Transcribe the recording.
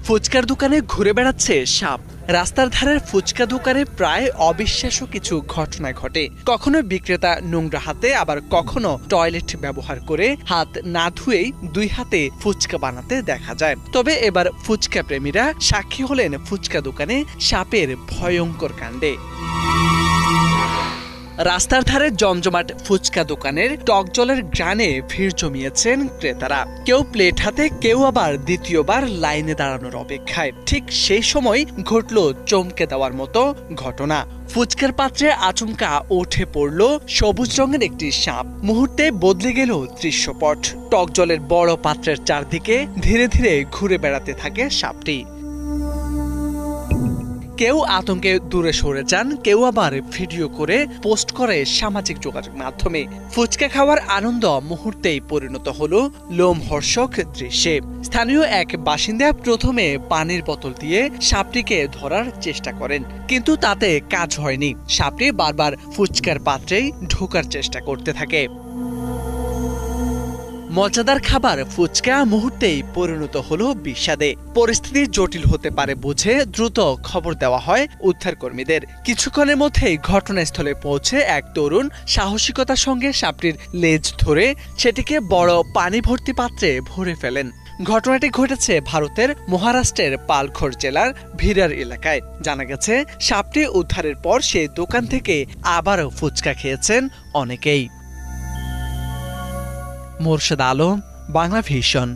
ফুচকার দোকানে ঘুরে বেড়াচ্ছে সাপ। রাস্তার ধারের ফুচকা দোকানে প্রায় অবিশ্বাস্য কিছু ঘটনা ঘটে। কখনো বিক্রেতা নোংরা হাতে, আবার কখনো টয়লেট ব্যবহার করে হাত না ধুয়েই দুই হাতে ফুচকা বানাতে দেখা যায়। তবে এবার ফুচকা প্রেমীরা সাক্ষী হলেন ফুচকা দোকানে সাপের ভয়ঙ্কর কাণ্ডে। রাস্তার ধারে জমজমাট ফুচকা দোকানের টক জলের গ্রানে ভিড় জমিয়েছেন ক্রেতারা। কেউ প্লেট হাতে, কেউ আবার দ্বিতীয়বার লাইনে দাঁড়ানোর অপেক্ষায়। ঠিক সেই সময় ঘটল চমকে দেওয়ার মতো ঘটনা। ফুচকার পাত্রে আচমকা উঠে পড়ল সবুজ রঙের একটি সাপ। মুহূর্তে বদলে গেল দৃশ্যপট। টক জলের বড় পাত্রের চারদিকে ধীরে ধীরে ঘুরে বেড়াতে থাকে সাপটি। কেউ আতঙ্কে দূরে সরে যান, কেউ আবার ভিডিও করে পোস্ট করে সামাজিক যোগাযোগ মাধ্যমে। ফুচকা খাওয়ার আনন্দ মুহূর্তেই পরিণত হলো লোমহর্ষক দৃশ্যে। স্থানীয় এক বাসিন্দা প্রথমে পানির বোতল দিয়ে সাপটিকে ধরার চেষ্টা করেন, কিন্তু তাতে কাজ হয়নি। সাপটি বারবার ফুচকার পাত্রেই ঢোকার চেষ্টা করতে থাকে। মজাদার খাবার ফুচকা মুহূর্তেই পরিণত হলো বিষাদে। পরিস্থিতি জটিল হতে পারে বুঝে দ্রুত খবর দেওয়া হয় উদ্ধার কর্মীদের। কিছুক্ষণের মধ্যেই ঘটনাস্থলে পৌঁছে এক তরুণ সাহসিকতার সঙ্গে সাপটির লেজ ধরে সেটিকে বড় পানি ভর্তি পাত্রে ভরে ফেলেন। ঘটনাটি ঘটেছে ভারতের মহারাষ্ট্রের পালঘর জেলার ভিরার এলাকায়। জানা গেছে, সাপটি উদ্ধারের পর সেই দোকান থেকে আবারও ফুচকা খেয়েছেন অনেকেই। মোরশেদ আলম, বাংলা ভিশন।